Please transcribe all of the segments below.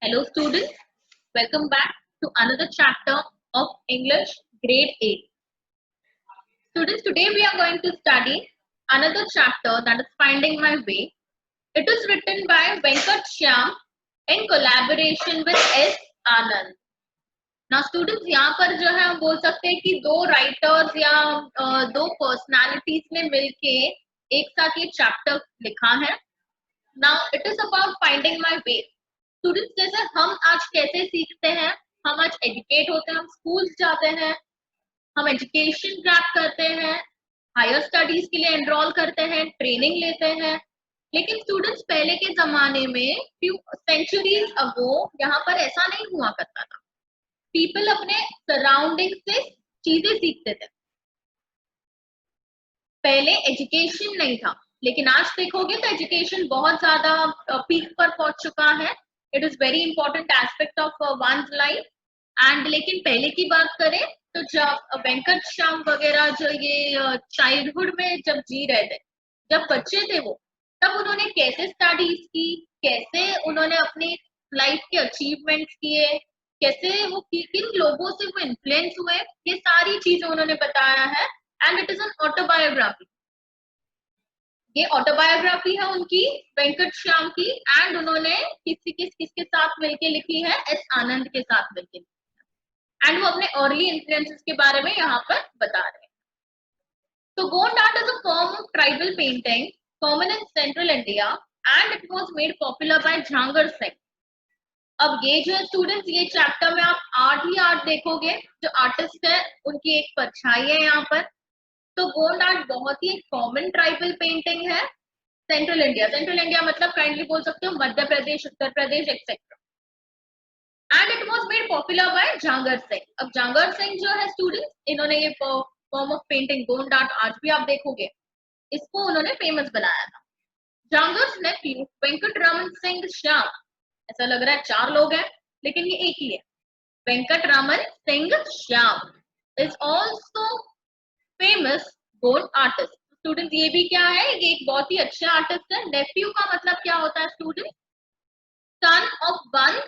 Hello students, welcome back to another chapter of English grade 8. Students, today we are going to study another chapter that is Finding My Way. It is written by Venkat Shyam in collaboration with S. Anand. Now students, यहाँ पर जो है हम बोल सकते हैं कि दो राइटर्स या दो पर्सनालिटीज ने मिलके एक साथ ये चैप्टर लिखा है. Now it is about finding my way. Students जैसे हम आज कैसे सीखते हैं, हम आज एजुकेट होते हैं, हम स्कूल जाते हैं, हम एजुकेशन ग्रैब करते हैं, हायर स्टडीज के लिए एनरोल करते हैं, ट्रेनिंग लेते हैं. लेकिन स्टूडेंट्स पहले के जमाने में फ्यू सेंचुरीज अगो यहाँ पर ऐसा नहीं हुआ करता था. पीपल अपने सराउंडिंग से चीजें सीखते थे. पहले एजुकेशन नहीं था, लेकिन आज देखोगे तो एजुकेशन बहुत ज्यादा पीक पर पहुंच चुका है. It is very important aspect of one's life. And लेकिन पहले की बात करें तो जब वेंकट श्याम वगैरह जो ये चाइल्डहुड में जब जी रहे थे, जब बच्चे थे वो, तब उन्होंने कैसे स्टडीज की, कैसे उन्होंने अपनी लाइफ के अचीवमेंट्स किए, कैसे वो किन लोगों से वो इन्फ्लुएंस हुए, ये सारी चीजें उन्होंने बताया है. And it is an autobiography. ये ऑटोबायोग्राफी है उनकी, वेंकट श्याम की. एंड उन्होंने किसके साथ मिलके लिखी है? एस आनंद के साथ मिलके. एंड वो अपने अर्ली इन्फ्लुएंसेस के बारे में यहाँ पर बता रहे हैं. तो Gond art is a form of tribal painting common in central India and it was made popular by Jangarh Singh. अब ये जो है स्टूडेंट्स, ये चैप्टर में आप आर्ट ही आर्ट देखोगे. जो आर्टिस्ट है उनकी एक परछाई है यहाँ पर. तो गोंड आर्ट बहुत ही कॉमन ट्राइबल पेंटिंग है सेंट्रल इंडिया. सेंट्रल इंडिया मतलब काइंडली बोल सकते हो Madhya Pradesh, Uttar Pradesh etcetera. And it was made popular by Jangarh Singh. अब झांगर सिंह जो है स्टूडेंट्स, इन्होंने ये form of painting Gond art आज भी आप देखोगे, इसको उन्होंने फेमस बनाया था. झांगर्स नेफ्यू वेंकट रामन सिंह श्याम, ऐसा लग रहा है चार लोग हैं लेकिन ये एक ही है. Venkat Raman Singh Shyam is also famous Gond artist. Student ये भी क्या है, ये एक बहुत ही अच्छा आर्टिस्ट है. नेफ्यू का मतलब क्या होता है student? Son of one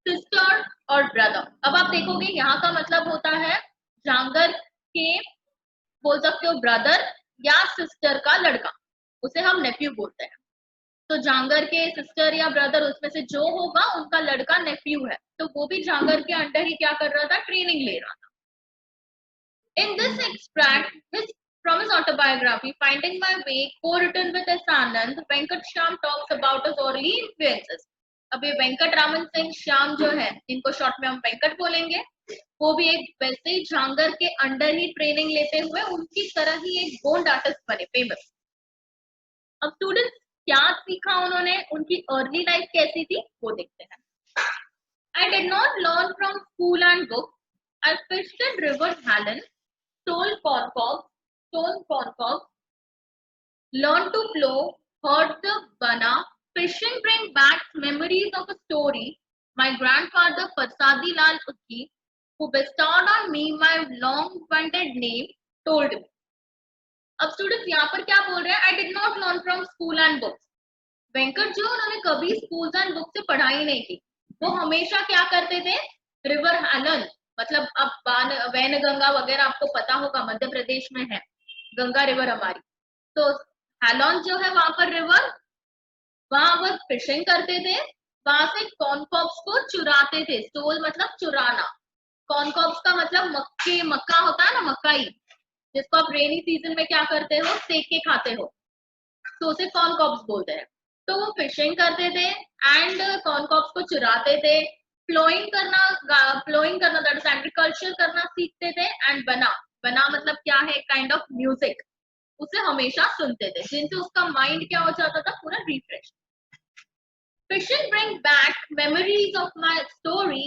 sister और ब्रदर. अब आप देखोगे यहाँ का मतलब होता है झांगर के, बोल सकते हो ब्रदर या सिस्टर का लड़का, उसे हम नेफ्यू बोलते हैं. तो झांगर के सिस्टर या ब्रदर, उसमें से जो होगा उनका लड़का नेफ्यू है. तो वो भी झांगर के अंडर ही क्या कर रहा था? ट्रेनिंग ले रहा था. In this extract from his autobiography, Finding My Way, co-written with S. Anand, Venkat Shyam talks about his early influences. अब ये वेंकट रामन सिंह श्याम जो है, इनको शॉर्ट में हम वेंकट बोलेंगे, वो भी एक वैसे ही झांगर के अंडर ही ट्रेनिंग लेते हुए उनकी तरह ही एक गोंड आर्टिस्ट बने, फेमस. अब स्टूडेंट्स क्या सीखा उन्होंने, उनकी अर्ली लाइफ कैसी थी वो देखते हैं. I did not learn from school and books. I fished in River Hallen, stole corn cobs, learned to plow, heard the bana. Fishing bring back memories of a story. My grandfather Parsadi Lal Utki, who bestowed on me my long-wanted name, told me. अब students यहाँ पर क्या बोल रहे हैं? I did not learn from school and books. Venkat जो, उन्होंने कभी स्कूल एंड बुक से पढ़ाई नहीं की. वो हमेशा क्या करते थे? रिवर हैलन, मतलब अब वैनगंगा वगैरह आपको पता होगा, मध्य प्रदेश में है गंगा रिवर हमारी. तो हैलॉन जो है वहां पर रिवर, वहां वो फिशिंग करते थे. वहां से कॉर्नकॉब्स को चुराते थे. स्टोल मतलब चुराना. कॉर्नकॉब्स का मतलब मक्का होता है ना, मकाई, जिसको आप रेनी सीजन में क्या करते हो? सेक के खाते हो, तो उसे कॉर्नकॉब्स बोलते हैं. तो वो फिशिंग करते थे एंड कॉर्नकॉब्स को चुराते थे. प्लोइंग करना दैट इज एग्रीकल्चर करना सीखते थे. एंड बना मतलब क्या है? काइंड ऑफ म्यूजिक, उसे हमेशा सुनते थे, जिनसे उसका माइंड क्या हो जाता था? पूरा refresh. Fishing bring back memories of my story.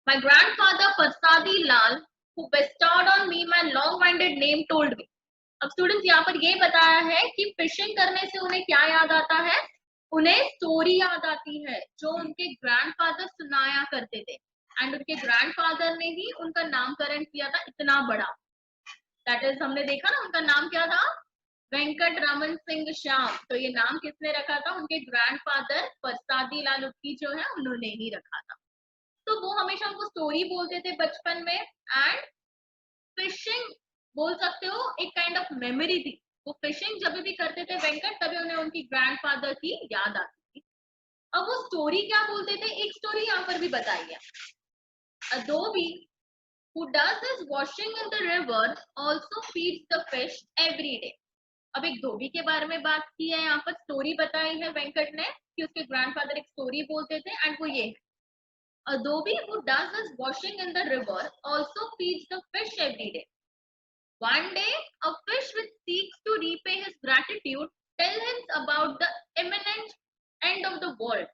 My grandfather Parsadi Lal, who bestowed on me my long-winded name, told me. अब स्टूडेंट्स यहाँ पर ये बताया है कि फिशिंग करने से उन्हें क्या याद आता है? उन्हें स्टोरी याद आती है जो उनके ग्रैंडफादर सुनाया करते थे. एंड उनके ग्रैंडफादर ने ही उनका नामकरण किया था इतना बड़ा. दैट इज, हमने देखा ना उनका नाम क्या था? वेंकट रमन सिंह श्याम। तो ये नाम किसने रखा था? उनके ग्रैंडफादर परसादी लाल उत्ती जो है उन्होंने ही रखा था। तो वो हमेशा उनको स्टोरी बोलते थे बचपन में। एंड फिशिंग बोल सकते हो एक काइंड ऑफ मेमोरी थी। वो फिशिंग जब भी करते थे वेंकट, तभी उन्हें उनकी ग्रैंडफादर की याद आती थी। अब वो स्टोरी क्या बोलते थे, एक स्टोरी यहाँ पर भी बताई है। A dhobi who does his washing in the river also feeds the fish every day. अब एक धोबी के बारे में बात की है, यहाँ पर स्टोरी बताई है वेंकट ने कि उसके ग्रैंडफादर एक स्टोरी बोलते थे एंड वो ये है, A dhobi who does his washing in the river also feeds the fish every day. One day, a fish which seeks to repay his gratitude tells him about the imminent end of the world.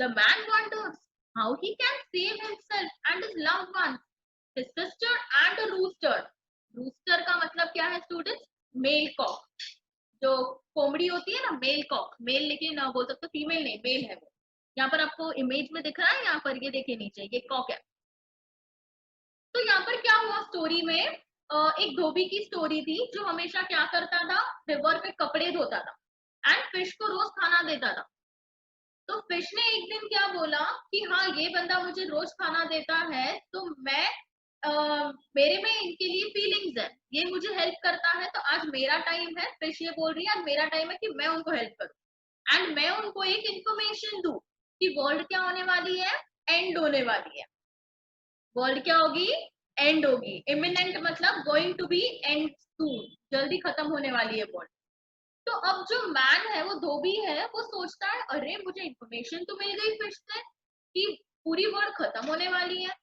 The man wonders how he can save himself and his loved ones, his sister and a rooster. Rooster का मतलब क्या है students? Mail Kock. जो कोमड़ी होती है ना, mail Kock, mail लेकिन बोल सकते हो फीमेल नहीं, मेल है वो। यहाँ पर आपको इमेज में दिख रहा है, यहाँ पर ये देखिए नीचे, ये कॉक है। तो यहाँ पर क्या हुआ स्टोरी में, एक धोबी की स्टोरी थी जो हमेशा क्या करता था, रिवर पे कपड़े धोता था एंड फिश को रोज खाना देता था। तो फिश ने एक दिन क्या बोला कि हाँ ये बंदा मुझे रोज खाना देता है, तो मैं मेरे में इनके लिए फीलिंग्स है, ये मुझे हेल्प करता है, तो आज मेरा टाइम है। फिश ये बोल रही है आज मेरा टाइम है कि मैं उनको हेल्प करूं एंड मैं उनको एक इंफॉर्मेशन दूं कि वर्ल्ड क्या होने वाली है, एंड होने वाली है। वर्ल्ड क्या होगी, एंड होगी। इमिनेंट मतलब going to be end soon, जल्दी खत्म होने वाली है वर्ल्ड। तो अब जो मैन है, वो धोबी है, वो सोचता है अरे मुझे इंफॉर्मेशन तो मिल गई फिश से कि पूरी वर्ल्ड खत्म होने वाली है।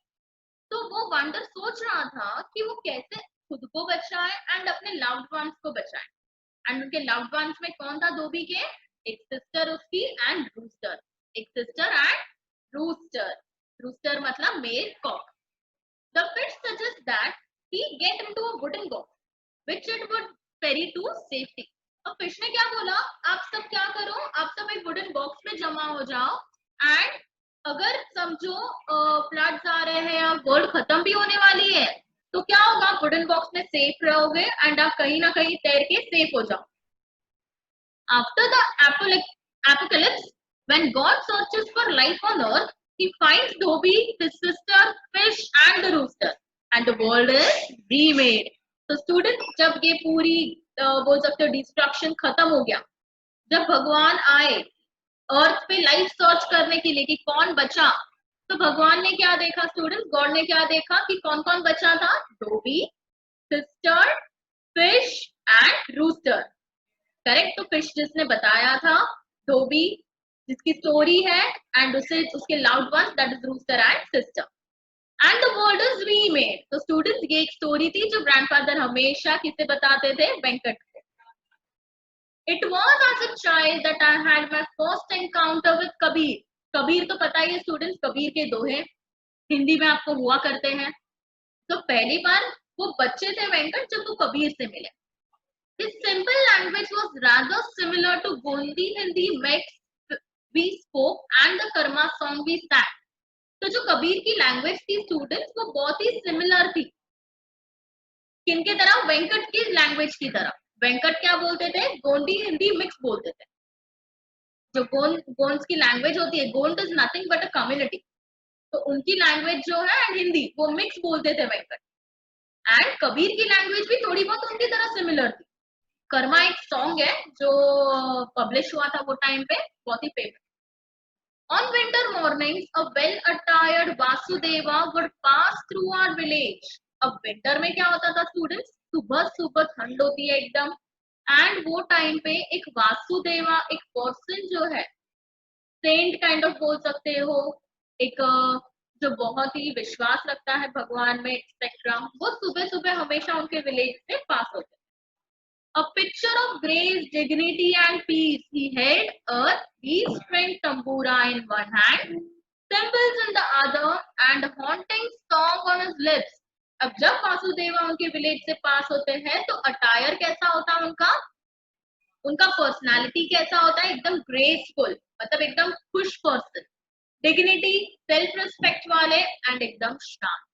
तो वो वंडर सोच रहा था कि वो कैसे खुद को बचाए एंड अपने लव्ड वंस को बचाए। एंड उनके लव्ड वंस में कौन था धोबी के? एक सिस्टर उसकी एंड रूस्टर। एक सिस्टर एंड रूस्टर। रूस्टर मतलब male cock. The fish suggests that he get into a wooden box, which it would ferry to safety. अब फिश ने क्या बोला, आप सब क्या करो, आप सब एक वुडन बॉक्स में जमा हो जाओ एंड अगर समझो फ्लड्स आ रहे हैं या वर्ल्ड खत्म भी होने वाली है, तो क्या होगा, वुडन बॉक्स में सेफ रहोगे एंड आप कहीं ना कहीं तैर के सेफ हो जाओ। After the apocalypse, when God searches for life on earth, he finds Dhobi, his sister, fish and the rooster, and the world is remade. तो स्टूडेंट जब ये पूरी बोल सकते हो डिस्ट्रक्शन खत्म हो गया, जब भगवान आए अर्थ पे लाइफ सर्च करने के लिए कि कौन बचा, तो भगवान ने क्या देखा स्टूडेंट, गॉड ने क्या देखा कि कौन कौन बचा था? Dhobi, sister, fish and rooster. Correct. तो फिश जिसने बताया था, धोबी जिसकी स्टोरी है एंड उसे उसके loud once that is rooster and sister and the world is remade. तो स्टूडेंट्स ये एक स्टोरी थी जो ग्रैंडफादर हमेशा किसे बताते थे? वेंकट को। It was as a child that I had my first encounter with Kabir. Kabir तो पता ही है स्टूडेंट्स, कबीर के दोहे हिंदी में आपको हुआ करते हैं। तो पहली बार वो बच्चे थे वेंकट जब वो कबीर से मिले। His simple language was rather similar to Gondi Hindi mix we spoke and the Karma song we sang. तो जो कबीर की लैंग्वेज थी स्टूडेंट्स, वो बहुत ही सिमिलर थी। किनके तरह? वेंकट की लैंग्वेज की तरह। वेंकट क्या बोलते थे? गोंडी हिंदी मिक्स बोलते थे। जो गोंड्स की लैंग्वेज होती है, Gond is nothing but a community, तो उनकी लैंग्वेज जो है एंड हिंदी वो मिक्स बोलते थे वेंकट। एंड कबीर की लैंग्वेज भी थोड़ी बहुत उनकी तरह सिमिलर थी। कर्मा एक सॉन्ग है जो पब्लिश हुआ था वो टाइम पे, बहुत ही famous. On winter mornings, a well-attired Vasudeva would pass through our village. अब विंटर में क्या होता था स्टूडेंट्स? सुबह सुबह ठंड होती है एकदम एंड वो टाइम पे एक वासुदेवा, एक पर्सन जो है सेंट काइंड ऑफ बोल सकते हो, एक जो बहुत ही विश्वास रखता है भगवान में एक्सेट्रा, वो सुबह सुबह हमेशा उनके विलेज से पास होते। A picture of grace, dignity and peace. He held a three-string tambura in one hand, cymbals in the other, and a haunting song on his lips. अब जब वासुदेवा उनके विलेज से पास होते हैं तो अटायर कैसा होता है उनका? उनका पर्सनालिटी कैसा होता है? एकदम ग्रेसफुल, मतलब एकदम खुश पर्सन, डिग्निटी, सेल्फ रिस्पेक्ट वाले एंड एकदम शांत।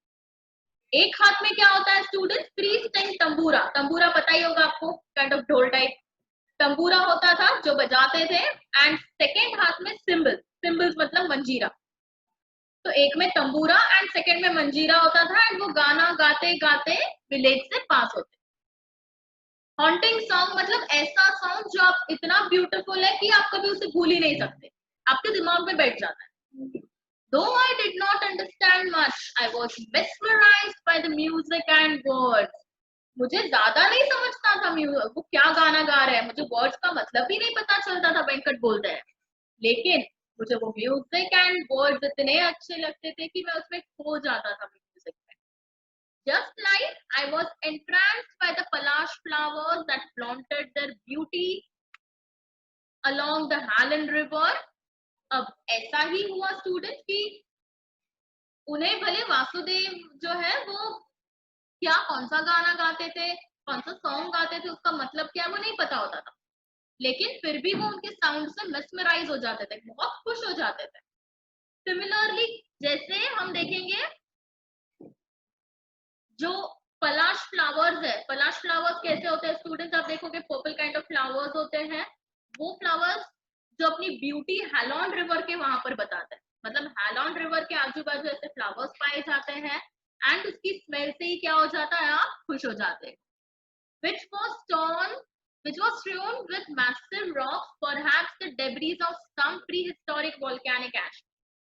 एक हाथ में क्या होता है स्टूडेंट, थ्री स्ट्रिंग तंबूरा, तंबूरा पता ही होगा आपको, काइंड ऑफ ढोल टाइप तंबूरा होता था जो बजाते थे। एंड सेकेंड हाथ में सिंबल, सिंबल्स मतलब मंजीरा, तो एक में तंबूरा एंड सेकेंड में मंजीरा होता था एंड वो गाना गाते गाते विलेज से पास होते। हॉन्टिंग सॉन्ग मतलब ऐसा सॉन्ग जो आप इतना ब्यूटीफुल है कि आप कभी उसे भूल ही नहीं सकते, आपके दिमाग में बैठ जाता है। Though I did not understand much, I was mesmerized by the music and words. मुझे ज्यादा नहीं समझता था वो क्या गाना गा रहे हैं, मुझे वर्ड्स का मतलब ही नहीं पता चलता था, वेंकट बोलते हैं, लेकिन मुझे वो म्यूजिक एंड वर्ड्स इतने अच्छे लगते थे कि मैं उसमें खो जाता था म्यूजिक में। Just like I was entranced by the palash flowers that flaunted their beauty along the Halland River. अब ऐसा ही हुआ स्टूडेंट कि उन्हें भले वासुदेव जो है वो क्या कौन सा गाना गाते थे, कौन सा सॉन्ग गाते थे, उसका मतलब क्या वो नहीं पता होता था, लेकिन फिर भी वो उनके साउंड से मेस्मराइज हो जाते थे, बहुत खुश हो जाते थे। सिमिलरली जैसे हम देखेंगे जो पलाश फ्लावर्स है, पलाश फ्लावर्स कैसे होते हैं स्टूडेंट्स, आप देखोगे पर्पल काइंड ऑफ फ्लावर्स होते हैं, वो फ्लावर्स जो अपनी ब्यूटी हैलॉन रिवर के वहां पर बताते हैं, मतलब हैलॉन रिवर के आजू बाजू ऐसे फ्लावर्स पाए जाते हैं एंड उसकी स्मेल से ही क्या हो जाता है, आप खुश हो जाते हैं। which was torn which was strewn with massive rocks, perhaps the debris of some prehistoric volcanic ash.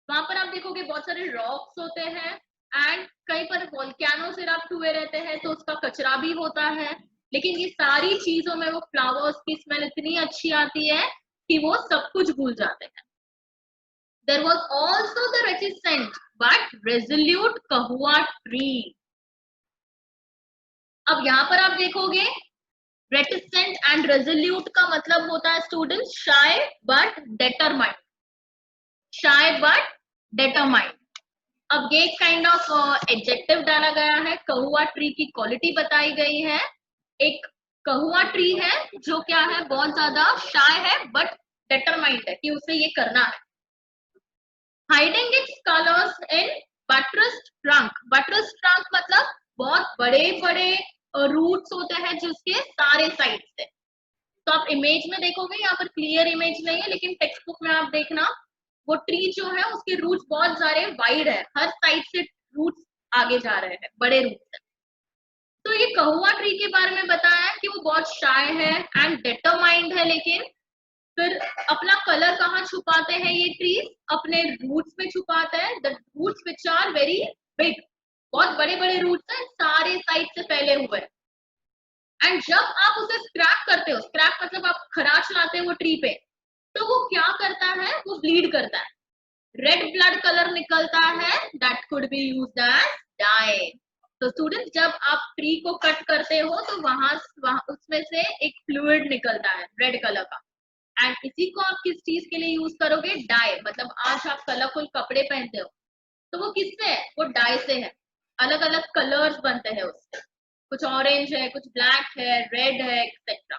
वहां पर आप देखोगे बहुत सारे रॉक्स होते हैं एंड कहीं पर वोल्केनो से इरप्ट हुए रहते हैं तो उसका कचरा भी होता है, लेकिन ये सारी चीजों में वो फ्लावर्स की स्मेल इतनी अच्छी आती है कि वो सब कुछ भूल जाते हैं। There was also the reticent but resolute kahua tree. अब यहाँ पर आप देखोगे रेटिसेंट एंड रेजोल्यूट का मतलब होता है student shy but determined, shy but determined. अब ये काइंड ऑफ एडजेक्टिव डाला गया है, कहुआ ट्री की क्वालिटी बताई गई है। एक कहुआ ट्री है जो क्या है, बहुत ज्यादा शाय है बट डेटरमाइंड है कि उसे ये करना है। Hiding its colours in buttressed trunk, buttressed trunk मतलब बहुत बड़े बड़े रूट्स होते हैं जिसके सारे साइड से, तो आप इमेज में देखोगे, यहाँ पर क्लियर इमेज नहीं है लेकिन टेक्स्ट बुक में आप देखना, वो ट्री जो है उसके रूट्स बहुत सारे वाइड है, हर साइड से रूट्स आगे जा रहे हैं, बड़े रूट्स है। तो ये कहुआ ट्री के बारे में बताया कि वो बहुत शाय है एंड डिटरमाइंड है, लेकिन फिर अपना कलर कहाँ छुपाते हैं ये ट्री, अपने रूट्स में छुपाते हैं, the roots which are very big, बहुत बड़े बड़े रूट्स हैं, सारे साइड से फैले हुए हैं। एंड जब आप उसे स्क्रैप करते हो, स्क्रैप मतलब आप खराश लाते हो वो ट्री पे, तो वो क्या करता है, वो ब्लीड करता है, रेड ब्लड कलर निकलता है, that could be used as dye. तो स्टूडेंट जब आप ट्री को कट करते हो तो वहां उसमें से एक फ्लूइड निकलता है रेड कलर का, एंड इसी को आप किस चीज के लिए यूज करोगे, डाई। मतलब आज आप कलरफुल कपड़े पहनते हो तो वो किससे है, वो डाई से है, अलग अलग कलर्स बनते हैं उससे, कुछ ऑरेंज है, कुछ ब्लैक है, रेड है, एक्सेट्रा।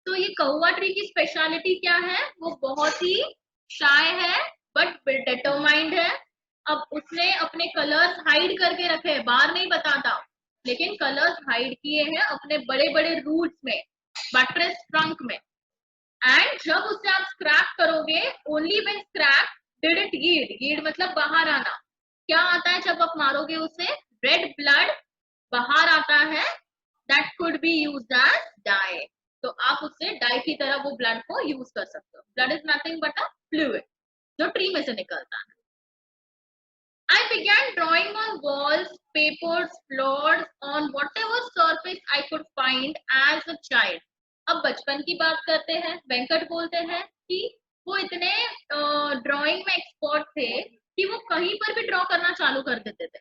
तो ये कहुआ ट्री की स्पेशलिटी क्या है, वो बहुत ही शाय है बट डिटरमाइंड है। अब उसने अपने कलर्स हाइड करके रखे हैं, बाहर नहीं बताता, लेकिन कलर्स हाइड किए हैं अपने बड़े बड़े रूट्स में, बटरेस ट्रंक में। एंड जब उसे आप स्क्रैप करोगे, only when scrap did it yield, yield मतलब बाहर आना, क्या आता है जब आप मारोगे उसे, रेड ब्लड बाहर आता है, that could be used as dye. तो आप उससे डाई की तरह वो ब्लड को यूज कर सकते हो। Blood is nothing but a fluid जो ट्री में से निकलता है। I began drawing on walls, papers, floors, on whatever surface I could find as a child. अब बचपन की बात करते हैं, वेंकट बोलते हैं कि वो इतने ड्राइंग में एक्सपर्ट थे कि वो कहीं पर भी ड्रॉ करना चालू कर देते थे।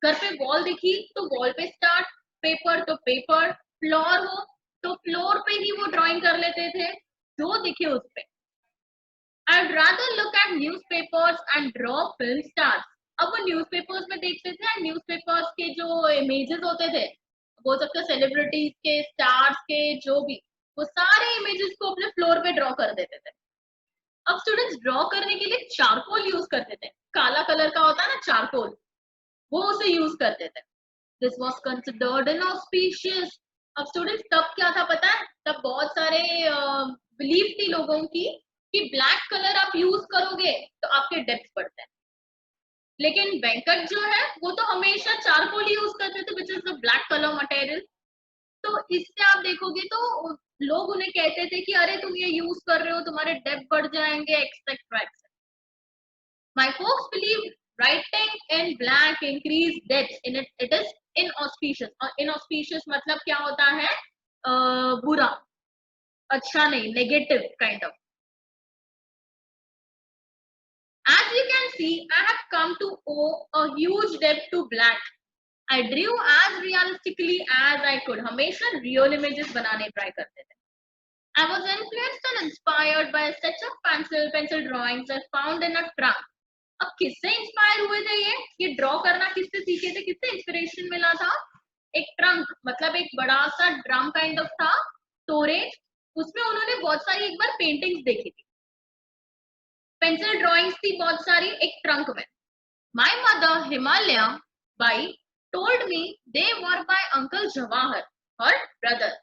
घर पे वॉल दिखी तो वॉल पे स्टार्ट, पेपर तो पेपर, फ्लोर हो तो फ्लोर पे ही वो ड्राइंग कर लेते थे, जो दिखे उस पे। I'd rather look at newspapers and draw film stars. अब वो न्यूज़पेपर्स में देखते थे एंड न्यूज़पेपर्स के जो इमेजेस होते थे, वो सबके सेलिब्रिटीज के, स्टार्स के, जो भी, वो सारे इमेजेस को अपने फ्लोर पे ड्रॉ कर देते थे। अब स्टूडेंट्स ड्रॉ करने के लिए चारकोल यूज करते थे, काला कलर का होता है ना चारकोल, वो उसे यूज करते थे। This was considered inauspicious. अब स्टूडेंट्स तब क्या था पता है, तब बहुत सारे बिलीव थी लोगों की कि ब्लैक कलर आप यूज करोगे तो आपके डेप्थ बढ़ते हैं। लेकिन वेंकट जो है वो तो हमेशा चारकोल यूज करते थे, which is the black colour material. तो इससे आप देखोगे तो लोग उन्हें कहते थे कि अरे तुम ये यूज कर रहे हो, तुम्हारे डेप्थ बढ़ जाएंगे, etcetera etcetera. My folks believe writing in black increase depth in it. It is inauspicious. और inauspicious मतलब क्या होता है? बुरा, अच्छा नहीं, negative kind of. As you can see, I have come to owe a huge debt to black. I drew as realistically as I could. हमेशा real images बनाने try करते थे. I was influenced and inspired by a set of pencil drawings I found in a trunk. अब किससे inspire हुए थे ये draw करना किससे सीखे थे, किससे इंस्पिरेशन मिला था? एक ट्रंक मतलब एक बड़ा सा ड्रम काइंड ऑफ था, स्टोरेज, उसमें उन्होंने बहुत सारी एक बार पेंटिंग्स देखी थी, पेंसिल ड्रॉइंग्स थी बहुत सारी एक ट्रंक में। My mother Himalaya Bai told me they were by uncle Jawahar और ब्रदर।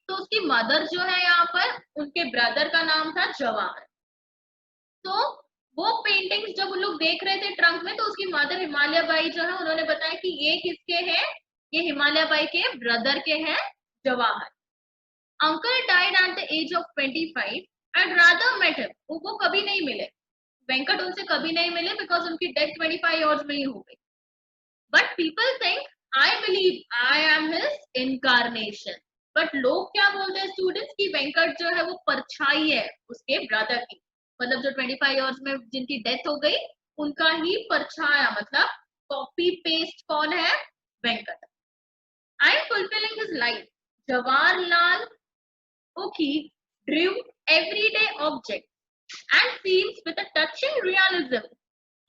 तो उसकी मदर जो है यहाँ पर, उनके ब्रदर का नाम था जवाहर। तो वो पेंटिंग्स जब उन लोग देख रहे थे ट्रंक में, तो उसकी मदर हिमालय बाई जो है उन्होंने बताया कि ये किसके हैं, ये हिमालय बाई के ब्रदर के हैं, Jawahar. Uncle died at the age of 25 and rather met him. वो कभी नहीं मिले, वेंकट उनसे कभी नहीं मिले बिकॉज उनकी डेथ 25 इयर्स में ही हो गई। But people think I believe I am his incarnation. But लोग क्या बोलते हैं स्टूडेंट्स की वेंकट जो है वो परछाई है उसके ब्रदर की, मतलब जो 25 इयर्स में जिनकी डेथ हो गई उनका ही परछाया, मतलब कॉपी पेस्ट कौन है, Venkat. I am fulfilling his life. Jawaharlal ओकी drew everyday objects and scenes with a touching realism.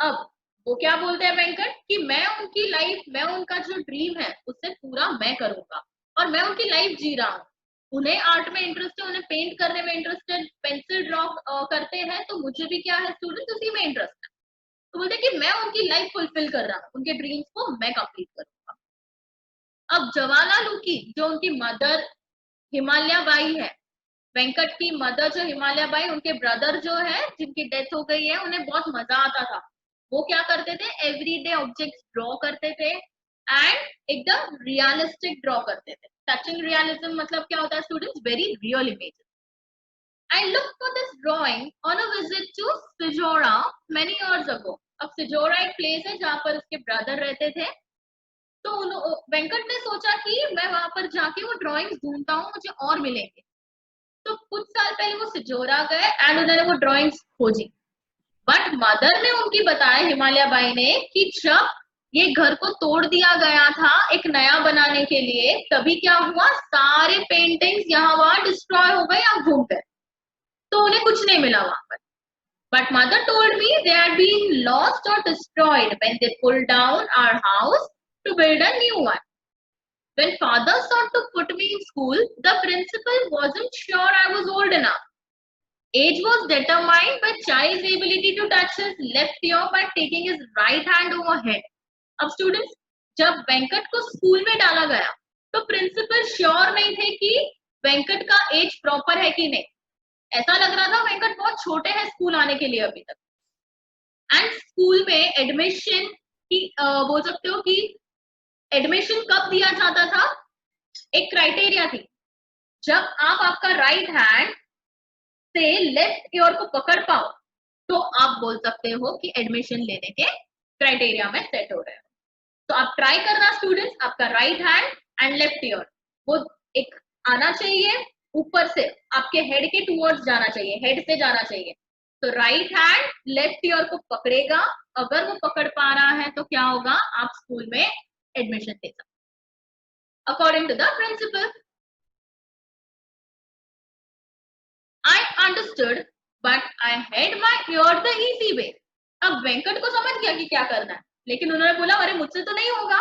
अब वो क्या बोलते हैं वेंकट कि मैं उनकी लाइफ, मैं उनका जो ड्रीम है उससे पूरा मैं करूंगा और मैं उनकी लाइफ जी रहा हूँ। उन्हें आर्ट में इंटरेस्ट है, उन्हें पेंट करने में इंटरेस्ट है, पेंसिल ड्रॉ करते हैं, तो मुझे भी क्या है स्टूडेंट उसी में इंटरेस्ट है। तो बोलते हैं कि मैं उनकी लाइफ फुलफिल कर रहा हूँ, उनके ड्रीम्स को मैं कंप्लीट करूंगा। अब जवाहरलाल की जो उनकी मदर हिमालय बाई है, वेंकट की मदर जो हिमालय बाई, उनके ब्रदर जो है जिनकी डेथ हो गई है, उन्हें बहुत मजा आता था। वो क्या करते थे, एवरीडे ऑब्जेक्ट्स ड्रॉ करते थे एंड एकदम रियलिस्टिक ड्रॉ करते थे। टचिंग रियलिज्म मतलब क्या होता है students, very real images. I looked for this drawing on a visit to Sijora many years ago. अब सिजोरा एक प्लेस है जहाँ पर उसके ब्रदर रहते थे। तो वेंकट ने सोचा कि मैं वहां पर जाके वो ड्राइंग्स ढूंढता हूँ, मुझे और मिलेंगे। तो कुछ साल पहले वो सिजोरा गए एंड उन्होंने वो ड्राइंग्स खोजी। बट मदर ने उनकी बताया हिमालय बाई ने कि जब ये घर को तोड़ दिया गया था एक नया बनाने के लिए, तभी क्या हुआ, सारे पेंटिंग्स यहाँ वहां डिस्ट्रॉय हो गए, आप घूम गए, तो उन्हें कुछ नहीं मिला वहां पर। But mother told me they are being lost और destroyed when they pull down our house to build a new one. When father sought to put me in school, the principal wasn't sure I was old enough. Age was determined by child's ability to touch his left ear by taking his right hand over head. अब students जब वेंकट को school में डाला गया तो principal sure नहीं थे कि वेंकट का एज प्रॉपर है कि नहीं। ऐसा लग रहा था वेंकट बहुत छोटे हैं स्कूल आने के लिए अभी तक। एंड स्कूल में एडमिशन की बोल सकते हो कि एडमिशन कब दिया जाता था, एक क्राइटेरिया थी, जब आप आपका राइट हैंड से लेफ्ट ईयर को पकड़ पाओ तो आप बोल सकते हो कि एडमिशन लेने के क्राइटेरिया में सेट हो रहे हो। तो आप ट्राई करना स्टूडेंट्स, आपका right hand and left ear वो एक आना चाहिए, ऊपर से आपके हेड के टूवर्ड्स जाना चाहिए, हेड से जाना चाहिए। तो राइट हैंड लेफ्ट ईयर को पकड़ेगा, अगर वो पकड़ पा रहा है तो क्या होगा, आप स्कूल में एडमिशन ले सकते। According to the principal, I understood, but I had my ear the easy way. अब वेंकट को समझ गया कि क्या करना है, लेकिन उन्होंने बोला अरे मुझसे तो नहीं होगा,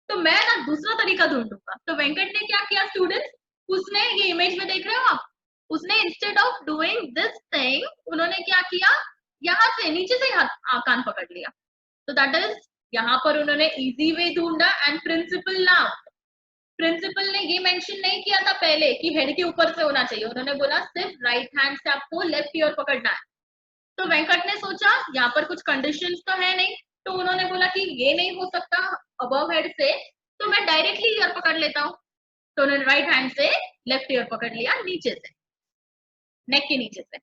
तो मैं ना दूसरा तरीका ढूंढूंगा। तो वेंकट ने क्या किया स्टूडेंट्स, उसने ये इमेज में देख रहे हो आप, उसने instead of doing this thing उन्होंने क्या किया, यहाँ से नीचे से कान पकड़ लिया। तो दैट इज यहाँ पर उन्होंने इजी वे ढूंढा एंड प्रिंसिपल नाउ प्रिंसिपल ने ये मेंशन नहीं किया था पहले कि हेड के ऊपर से होना चाहिए, उन्होंने बोला सिर्फ राइट हैंड से आपको लेफ्ट ईयर पकड़ना है। तो वेंकट ने सोचा यहाँ पर कुछ कंडीशंस तो है नहीं, तो उन्होंने बोला कि ये नहीं हो सकता अबव हेड से, तो मैं डायरेक्टली ईयर पकड़ लेता हूँ। तो उन्होंने राइट हैंड से लेफ्ट ईयर पकड़ लिया, नीचे से, नेक के नीचे से।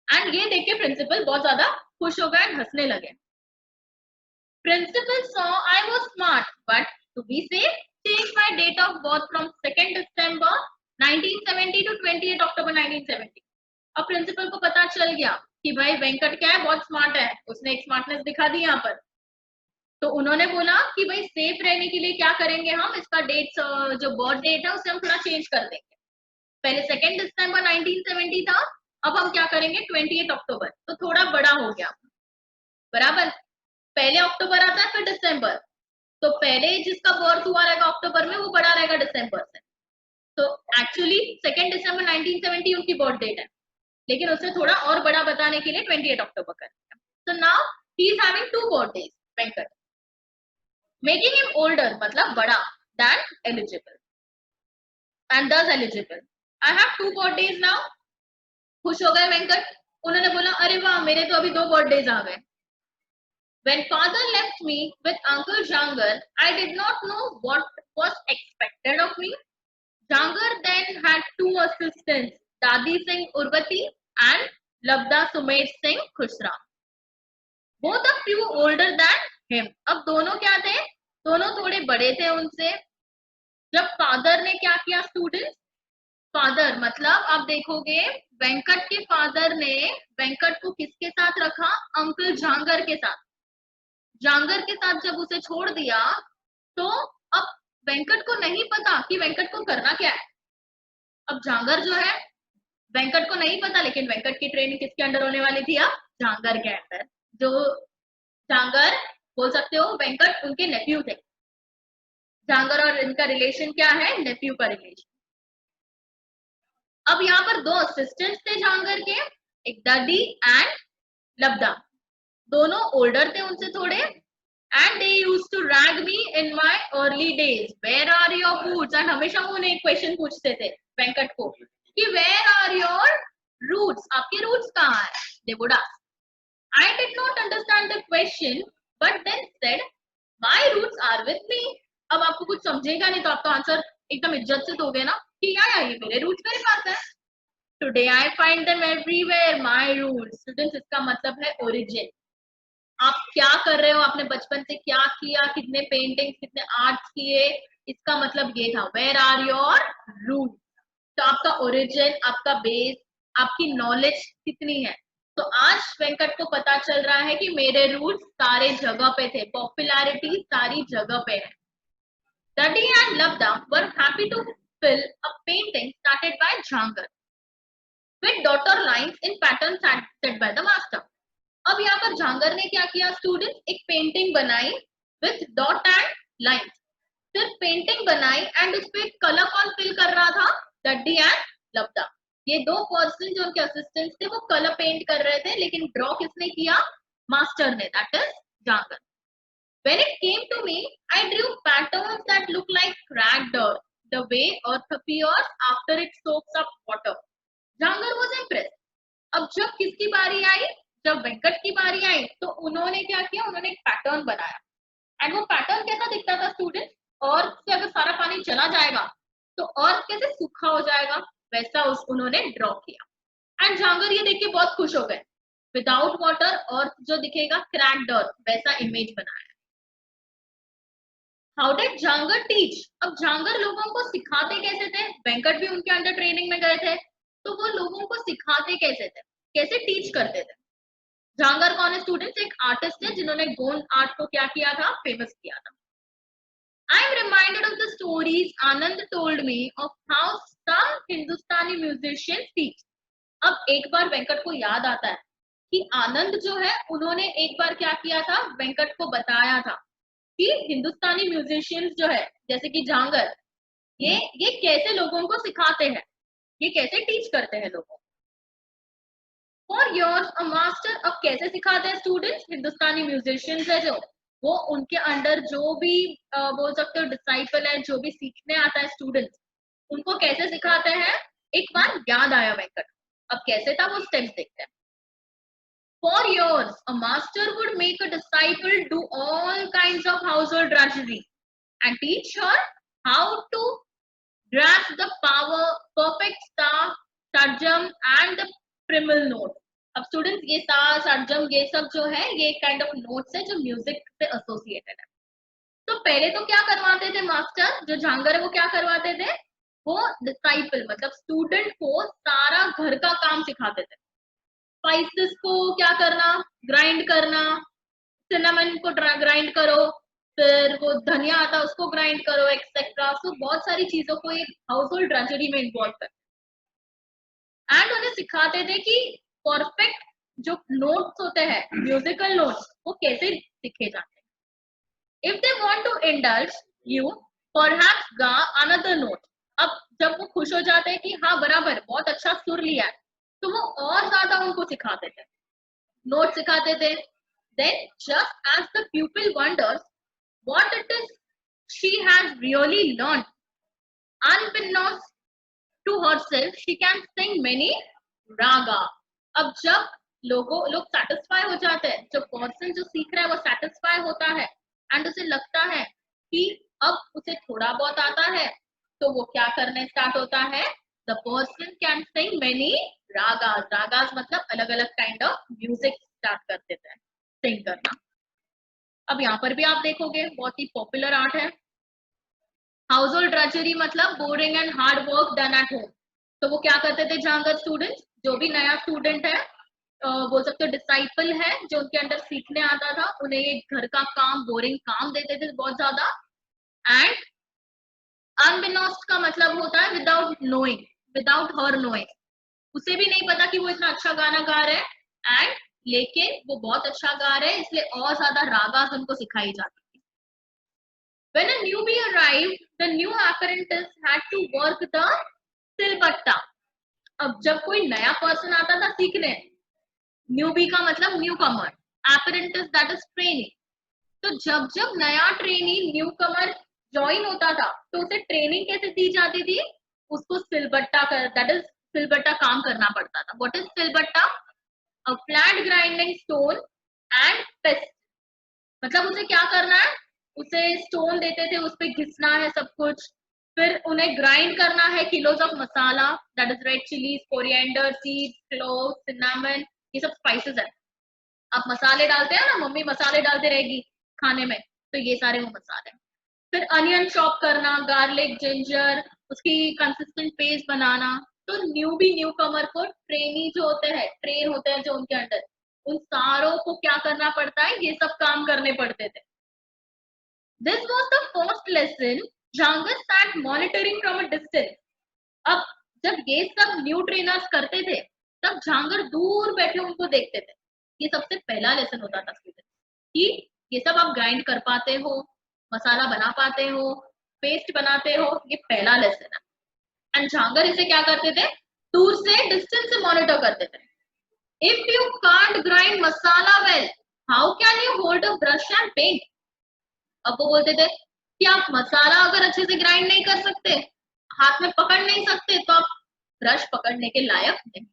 एंड ये देख के प्रिंसिपल बहुत ज्यादा खुश हो गए, हंसने लगे। Principal saw I was smart, but to be safe, changed my date of birth from 2nd December 1970 to 28 October 1970. अब प्रिंसिपल को पता चल गया कि भाई वेंकट क्या है, बहुत स्मार्ट है, उसने एक स्मार्टनेस दिखा दी यहाँ पर। तो उन्होंने बोला कि भाई सेफ रहने के लिए क्या करेंगे, हम इसका डेट, जो बर्थ डेट है उसे हम थोड़ा चेंज कर देंगे। पहले 2nd December 1970 था, अब हम क्या करेंगे 28 अक्टूबर, तो थोड़ा बड़ा हो गया बराबर। पहले अक्टूबर आता है फिर दिसंबर, तो पहले जिसका बर्थ हुआ रहेगा अक्टूबर में वो बड़ा रहेगा दिसंबर से। तो एक्चुअली 2nd December 1970 उनकी बर्थ डेट है, लेकिन उसे थोड़ा और बड़ा बताने के लिए 28 अक्टूबर कर दिया। तो now he is having 2 birthdays Venkat, making him older मतलब बड़ा then eligible and thus eligible. I have 2 birthdays now. खुश हो गए वेंकट, उन्होंने बोला अरे वाह मेरे तो अभी 2 बर्थडेज आ गए। When father left me with Uncle Jangar, I did not know what was expected of me. Jangar then had 2 assistants, Dadi Singh Urvati and Labda Sumer Singh Khushram. Both a few older than him. अब दोनों क्या थे, दोनों थोड़े बड़े थे उनसे। जब फादर ने क्या किया स्टूडेंट्स, फादर मतलब आप देखोगे वेंकट के फादर ने वेंकट को किसके साथ रखा, अंकल जांगर के साथ। जांगर के साथ जब उसे छोड़ दिया तो अब वेंकट को नहीं पता कि वेंकट को करना क्या है। अब जांगर जो है वेंकट को नहीं पता, लेकिन वेंकट की ट्रेनिंग किसके अंडर होने वाली थी, अब जांगर के अंडर। जो जांगर बोल सकते हो वेंकट उनके नेफ्यू थे। जांगर और इनका रिलेशन क्या है, नेफ्यू का रिलेशन। अब यहाँ पर 2 असिस्टेंट्स थे जांगर के, एक दादी एंड लब्दा। दोनों ओल्डर थे उनसे थोड़े, and they used to rag me in my early days, where are your roots? and हमेशा वो उन्हें एक क्वेश्चन पूछते थे वेंकट को कि where are your roots, आपके रूट्स कहाँ है। they would ask. I did not understand the question but then said my roots are with me. अब आपको कुछ समझेगा नहीं तो आप तो आंसर एकदम इज्जत से दोगे ना कि या ये मेरे रूट्स मेरे पास है। Today I find them everywhere, my roots. Students, इसका मतलब है ओरिजिन। आप क्या कर रहे हो, आपने बचपन से क्या किया, कितने पेंटिंग्स कितने आर्ट्स किए, इसका मतलब ये था वेयर आर योर रूट। तो आपका ओरिजिन, आपका बेस, आपकी नॉलेज कितनी है। तो आज वेंकट को पता चल रहा है कि मेरे रूट सारे जगह पे थे, पॉपुलैरिटी सारी जगह पे है। Dadi and Labda were happy to fill a painting started by Jangar with daughter lines in patterns set by the master. अब यहाँ पर जांगर ने क्या किया स्टूडेंट, एक पेंटिंग बनाई विथ डॉट एंड लाइन। सिर्फ पेंटिंग बनाई एंड उस पर कलर कौन फिल कर रहा था, डड्डी एंड लब्दा। ये 2 पर्सन जो उनके असिस्टेंट्स थे वो कलर पेंट कर रहे थे, लेकिन ड्रॉ किसने किया, मास्टर ने, दैट इज जांगर। When it came to me, I drew patterns that look like cracked dirt, the way earth appears after it soaks up water. जांगर was impressed. अब जब किसकी बारी आई, जब वेंकट की बारी आई तो उन्होंने क्या किया, उन्होंने एक पैटर्न बनाया। एंड वो पैटर्न कैसा दिखता था स्टूडेंट, अर्थ से अगर सारा पानी चला जाएगा तो अर्थ कैसे सूखा हो जाएगा, वैसा उन्होंने ड्रॉ किया। एंड जांगर ये देख के बहुत खुश हो गए। विदाउट वाटर अर्थ जो दिखेगा क्रैक्ड अर्थ, वैसा इमेज बनाया। हाउ डिड जांगर टीच, अब जांगर लोगों को सिखाते कैसे थे, वेंकट भी उनके अंडर ट्रेनिंग में गए थे, तो वो लोगों को सिखाते कैसे थे, कैसे टीच करते थे। जांगर कौन है स्टूडेंट्स, एक आर्टिस्ट है जिन्होंने गोंड आर्ट को क्या किया था, फेमस किया था। I am reminded of the stories Anand told me of how some Hindustani musicians teach. अब एक बार वेंकट को याद आता है कि आनंद जो है उन्होंने एक बार क्या किया था, वेंकट को बताया था कि हिंदुस्तानी म्यूजिशियंस जो है जैसे कि जांगर, ये कैसे लोगों को सिखाते हैं, ये कैसे टीच करते हैं लोगों को। For years, a master, अब कैसे सिखाते हैं स्टूडेंट्स, हिंदुस्तानी म्यूजिशियंस है जो वो उनके अंडर जो भी बोल सकते हो डिसाइपल है, जो भी सीखने आता है स्टूडेंट्स, उनको कैसे सिखाते हैं, एक बार याद आया वेंकट। अब कैसे था वो स्टेप्स देखते हैं। For years, a master would make a disciple do all kinds of household drudgery and teach her how to grasp the power, perfect sta, sarjam and the primal note. अब स्टूडेंट्स ये सा sarjam ये सब जो है ये kind of notes है जो म्यूजिक से एसोसिएटेड है। तो पहले तो क्या करवाते थे मास्टर, जो झांगर है वो क्या करवाते थे, वो डिसाइपल मतलब स्टूडेंट को सारा घर का काम सिखाते थे। स्पाइसेस को क्या करना, ग्राइंड करना, सिनेमन को ग्राइंड करो, फिर वो धनिया आता है उसको ग्राइंड करो एक्सेट्रा। सो बहुत सारी चीजों को एक हाउस होल्ड ड्रजरी में इन्वॉल्व कर एंड उन्हें सिखाते थे कि परफेक्ट जो नोट्स होते हैं म्यूजिकल नोट्स वो कैसे सीखे जाते हैं। If they want to indulge you perhaps गा अनदर नोट। अब जब वो खुश हो जाते हैं कि हाँ बराबर बहुत अच्छा सुर लिया है, तो वो और ज्यादा उनको सिखाते थे, नोट सिखाते थे। Then just as the pupil wonders what it is she has really learned, unbeknownst to herself she can sing many raga। अब जब लोग सेटिस्फाई हो जाते हैं, जो पर्सन जो सीख रहा है वो सेटिस्फाई होता है एंड उसे लगता है कि अब उसे थोड़ा बहुत आता है, तो वो क्या करने स्टार्ट होता है, the person can sing many ragas. Ragas मतलब अलग अलग काइंड ऑफ म्यूजिक स्टार्ट कर देते हैं सिंग करना। अब यहाँ पर भी आप देखोगे बहुत ही पॉपुलर आर्ट है। हाउस होल्ड ड्रजरी मतलब boring and hard work done at home. तो वो क्या करते थे झांगर स्टूडेंट्स, जो भी नया स्टूडेंट है बोल सकते हो डिसाइपल है जो उनके अंदर सीखने आता था, उन्हें ये घर का काम बोरिंग काम देते थे बहुत ज्यादा। एंड अनबिनोस्ट का मतलब होता है without knowing, without her knowing, उसे भी नहीं पता कि वो इतना अच्छा गाना गा रहे हैं एंड लेकिन वो बहुत अच्छा गा रहे हैं इसलिए और ज्यादा रागास उनको सिखाई जाती थी। When a newbie arrived, the new apprentice had to work the silbatta। अब जब कोई नया पर्सन आता था सीखने, न्यूबी का मतलब new Qamar, apprentice that is training. तो जब जब नया ट्रेनी न्यू कमर ज्वाइन होता था तो उसे ट्रेनिंग कैसे दी जाती थी, उसको सिलबट्टा कर दैट इज सिलबट्टा काम करना पड़ता था। What is silbatta, a flat grinding stone and paste. मतलब उसे क्या करना है, उसे स्टोन देते थे, उस पे घिसना है सब कुछ, फिर उन्हें ग्राइंड करना है kilos of masala that is red chillies, coriander seeds, clove, cinnamon, ये सब स्पाइसेस है। आप मसाले डालते हैं ना, मम्मी मसाले डालते रहेगी खाने में, तो ये सारे वो मसाले। फिर अनियन चॉप करना, गार्लिक, जिंजर, उसकी कंसिस्टेंट पेस्ट बनाना। तो न्यू कमर को ट्रेनी जो होते हैं, ट्रेन होते हैं जो उनके अंडर, उन सारों को क्या करना पड़ता है, ये सब काम करने पड़ते थे। This was the first lesson Jhangar start monitoring from a distance. अब जब ये सब न्यू ट्रेनर्स करते थे तब झांगर दूर बैठे उनको देखते थे। ये सबसे पहला लेसन होता था स्टूडेंट कि ये सब आप ग्राइंड कर पाते हो, मसाला बना पाते हो, पेस्ट बनाते हो, ये पहला लेसन है। एंड झांगर इसे क्या करते थे, दूर से डिस्टेंस से मॉनिटर करते थे। If you can't grind masala well, how can you hold a brush and paint. अब वो बोलते थे कि आप मसाला अगर अच्छे से ग्राइंड नहीं कर सकते, हाथ में पकड़ नहीं सकते, तो आप ब्रश पकड़ने के लायक नहीं।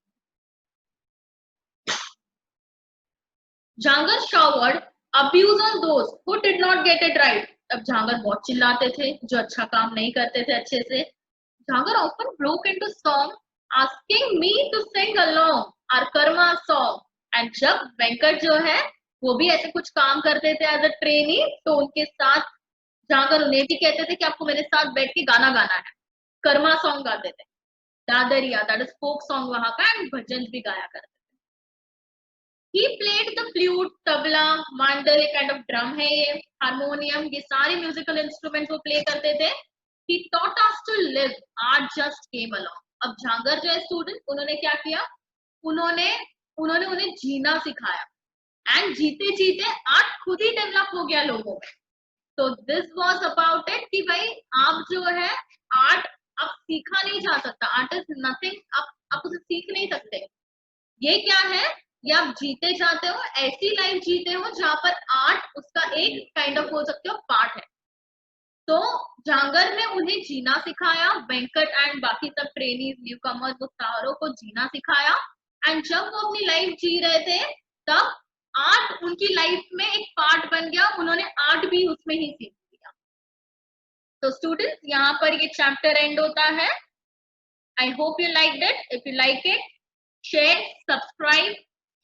झांगर showered abuse on those who did not get it right। अब झांगर बहुत चिल्लाते थे जो अच्छा काम नहीं करते थे अच्छे से। झांगर often broke into song asking me to sing along our karma song। And जब वेंकट जो है वो भी ऐसे कुछ काम करते थे एज अ ट्रेनी, तो उनके साथ झांगर उन्हें भी कहते थे कि आपको मेरे साथ बैठ के गाना गाना है। कर्मा सॉन्ग गाते थे, दादरिया दैट इज फोक सॉन्ग वहां का, एंड भजन भी गाया करते थे। He played the flute, tabla, Mandal एक काइंड ऑफ ड्रम है ये, हारमोनियम, ये सारे म्यूजिकल इंस्ट्रूमेंट्स वो प्ले करते थे। He taught us to live, art just came along। अब झांगर जो है स्टूडेंट, उन्होंने क्या किया, उन्होंने उन्हें जीना सिखाया एंड जीते जीते आर्ट खुद ही डेवलप हो गया लोगों में। तो दिस वाज अबाउट इट कि भाई आप जो है आर्ट आप सीखा नहीं जा सकता, आर्ट इज नथिंग, आप उसे सीख नहीं सकते। ये क्या है, या आप जीते जाते हो, ऐसी लाइफ जीते हो जहां पर आर्ट उसका एक काइंड ऑफ बोल सकते हो पार्ट है। तो जांगर ने उन्हें जीना सिखाया, वेंकट एंड बाकी सब ट्रेनीज न्यू कमर्स वो सारों को जीना सिखाया। एंड जब वो अपनी लाइफ जी रहे थे तब आर्ट उनकी लाइफ में एक पार्ट बन गया, उन्होंने आर्ट भी उसमें ही सीख लिया। तो स्टूडेंट्स यहाँ पर ये चैप्टर एंड होता है। I hope you like it. If you like it, share, subscribe,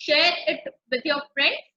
share it with your friends.